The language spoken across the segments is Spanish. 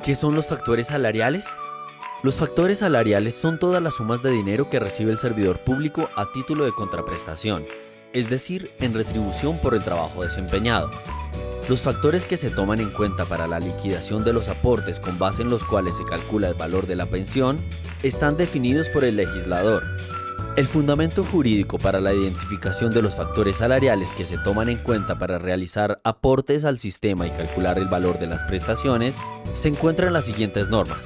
¿Qué son los factores salariales? Los factores salariales son todas las sumas de dinero que recibe el servidor público a título de contraprestación, es decir, en retribución por el trabajo desempeñado. Los factores que se toman en cuenta para la liquidación de los aportes con base en los cuales se calcula el valor de la pensión están definidos por el legislador. El fundamento jurídico para la identificación de los factores salariales que se toman en cuenta para realizar aportes al sistema y calcular el valor de las prestaciones se encuentra en las siguientes normas.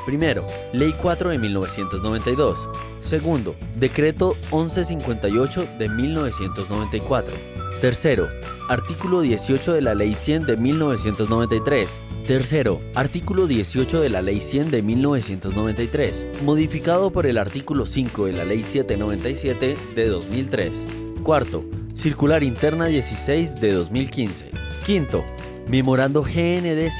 Primero, Ley 4 de 1992. Segundo, Decreto 1158 de 1994. Tercero, artículo 18 de la Ley 100 de 1993. Tercero, artículo 18 de la Ley 100 de 1993, modificado por el artículo 5 de la Ley 797 de 2003. Cuarto, circular interna 16 de 2015. Quinto, memorando GND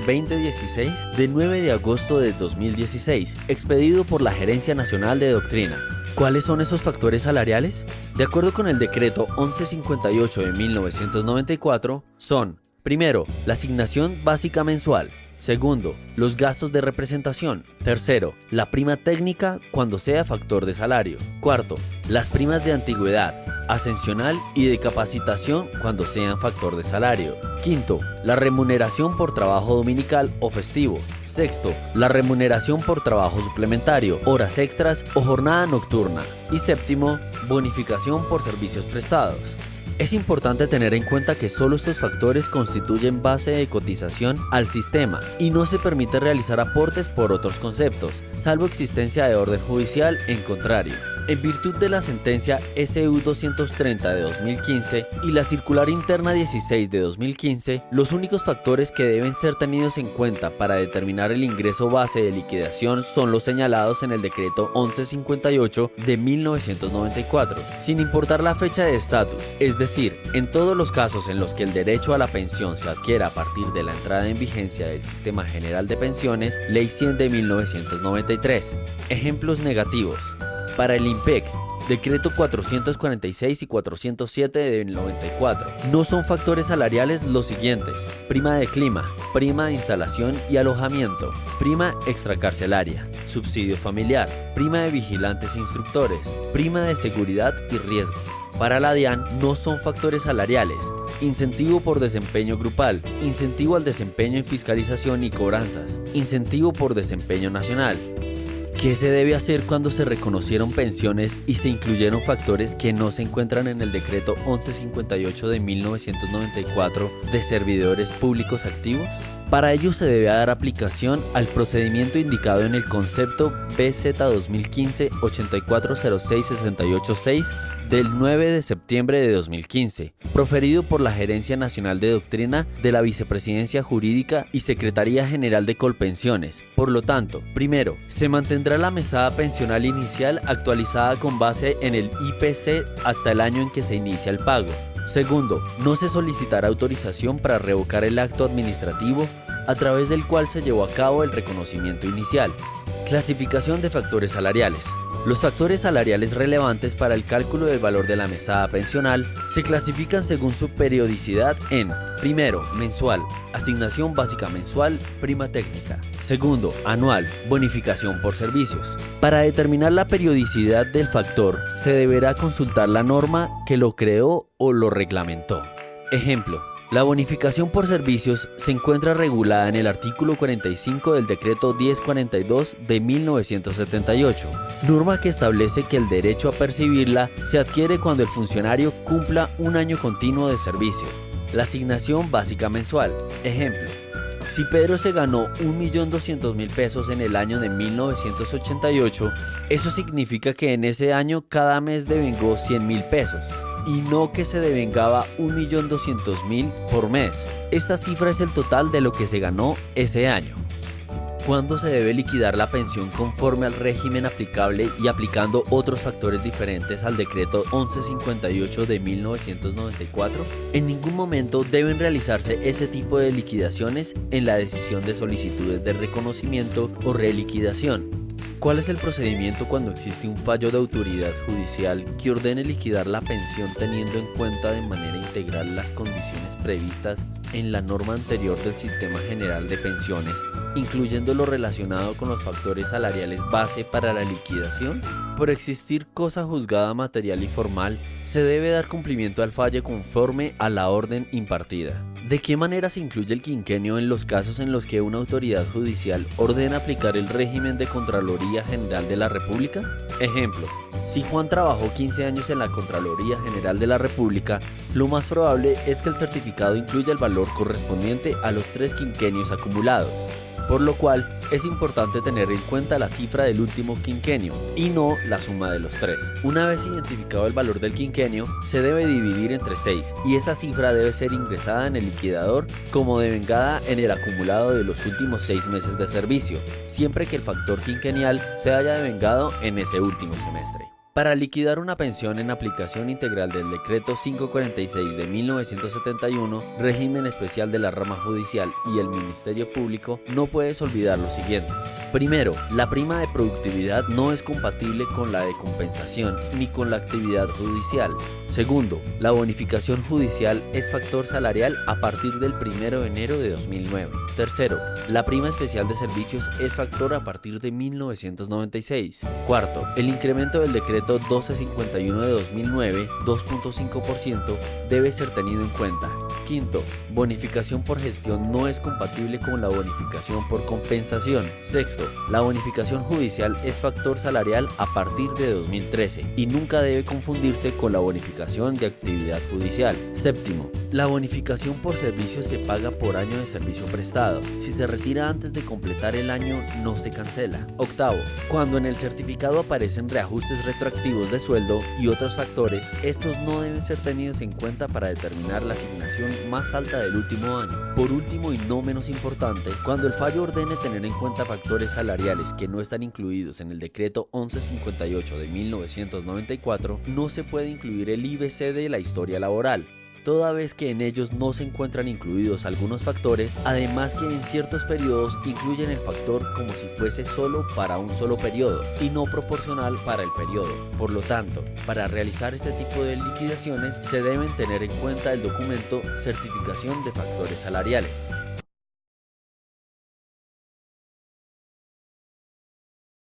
08-2016 de 9 de agosto de 2016, expedido por la Gerencia Nacional de Doctrina. ¿Cuáles son esos factores salariales? De acuerdo con el decreto 1158 de 1994, son: primero, la asignación básica mensual. Segundo, los gastos de representación. Tercero, la prima técnica cuando sea factor de salario. Cuarto, las primas de antigüedad, ascensional y de capacitación cuando sean factor de salario. Quinto, la remuneración por trabajo dominical o festivo. Sexto, la remuneración por trabajo suplementario, horas extras o jornada nocturna. Y séptimo, bonificación por servicios prestados. Es importante tener en cuenta que solo estos factores constituyen base de cotización al sistema y no se permite realizar aportes por otros conceptos, salvo existencia de orden judicial en contrario. En virtud de la sentencia SU 230 de 2015 y la circular interna 16 de 2015, los únicos factores que deben ser tenidos en cuenta para determinar el ingreso base de liquidación son los señalados en el decreto 1158 de 1994, sin importar la fecha de estatus, es decir, en todos los casos en los que el derecho a la pensión se adquiera a partir de la entrada en vigencia del Sistema General de Pensiones, Ley 100 de 1993. Ejemplos negativos. Para el IMPEC, decreto 446 y 407 del 94. No son factores salariales los siguientes: prima de clima, prima de instalación y alojamiento, prima extracarcelaria, subsidio familiar, prima de vigilantes e instructores, prima de seguridad y riesgo. Para la DIAN no son factores salariales: incentivo por desempeño grupal, incentivo al desempeño en fiscalización y cobranzas, incentivo por desempeño nacional. ¿Qué se debe hacer cuando se reconocieron pensiones y se incluyeron factores que no se encuentran en el decreto 1158 de 1994 de servidores públicos activos? Para ello se debe dar aplicación al procedimiento indicado en el concepto BZ 2015-8406-686 del 9 de septiembre de 2015, proferido por la Gerencia Nacional de Doctrina de la Vicepresidencia Jurídica y Secretaría General de Colpensiones. Por lo tanto, primero, se mantendrá la mesada pensional inicial actualizada con base en el IPC hasta el año en que se inicia el pago. Segundo, no se solicitará autorización para revocar el acto administrativo a través del cual se llevó a cabo el reconocimiento inicial. Clasificación de factores salariales. Los factores salariales relevantes para el cálculo del valor de la mesada pensional se clasifican según su periodicidad en: primero, mensual, asignación básica mensual, prima técnica; segundo, anual, bonificación por servicios. Para determinar la periodicidad del factor, se deberá consultar la norma que lo creó o lo reglamentó. Ejemplo: la bonificación por servicios se encuentra regulada en el artículo 45 del decreto 1042 de 1978, norma que establece que el derecho a percibirla se adquiere cuando el funcionario cumpla un año continuo de servicio. La asignación básica mensual. Ejemplo: si Pedro se ganó 1.200.000 pesos en el año de 1988, eso significa que en ese año cada mes devengó 100.000 pesos. Y no que se devengaba 1.200.000 por mes. Esta cifra es el total de lo que se ganó ese año. ¿Cuándo se debe liquidar la pensión conforme al régimen aplicable y aplicando otros factores diferentes al decreto 1158 de 1994? En ningún momento deben realizarse ese tipo de liquidaciones en la decisión de solicitudes de reconocimiento o reliquidación. ¿Cuál es el procedimiento cuando existe un fallo de autoridad judicial que ordene liquidar la pensión teniendo en cuenta de manera integral las condiciones previstas en la norma anterior del Sistema General de Pensiones, incluyendo lo relacionado con los factores salariales base para la liquidación? Por existir cosa juzgada material y formal, se debe dar cumplimiento al fallo conforme a la orden impartida. ¿De qué manera se incluye el quinquenio en los casos en los que una autoridad judicial ordena aplicar el régimen de Contraloría General de la República? Ejemplo, si Juan trabajó 15 años en la Contraloría General de la República, lo más probable es que el certificado incluya el valor correspondiente a los 3 quinquenios acumulados, por lo cual es importante tener en cuenta la cifra del último quinquenio y no la suma de los 3. Una vez identificado el valor del quinquenio, se debe dividir entre 6 y esa cifra debe ser ingresada en el liquidador como devengada en el acumulado de los últimos 6 meses de servicio, siempre que el factor quinquenial se haya devengado en ese último semestre. Para liquidar una pensión en aplicación integral del Decreto 546 de 1971, régimen especial de la rama judicial y el Ministerio Público, no puedes olvidar lo siguiente. Primero, la prima de productividad no es compatible con la de compensación ni con la actividad judicial. Segundo, la bonificación judicial es factor salarial a partir del 1 de enero de 2009. Tercero, la prima especial de servicios es factor a partir de 1996. Cuarto, el incremento del decreto 1251 de 2009, 2.5%, debe ser tenido en cuenta. Quinto, bonificación por gestión no es compatible con la bonificación por compensación. Sexto, la bonificación judicial es factor salarial a partir de 2013 y nunca debe confundirse con la bonificación de actividad judicial. Séptimo, la bonificación por servicio se paga por año de servicio prestado. Si se retira antes de completar el año, no se cancela. Octavo, cuando en el certificado aparecen reajustes retroactivos de sueldo y otros factores, estos no deben ser tenidos en cuenta para determinar la asignación más alta del último año. Por último y no menos importante, cuando el fallo ordene tener en cuenta factores salariales que no están incluidos en el decreto 1158 de 1994, no se puede incluir el IBC de la historia laboral, toda vez que en ellos no se encuentran incluidos algunos factores, además que en ciertos periodos incluyen el factor como si fuese solo para un solo periodo y no proporcional para el periodo. Por lo tanto, para realizar este tipo de liquidaciones se deben tener en cuenta el documento Certificación de Factores Salariales.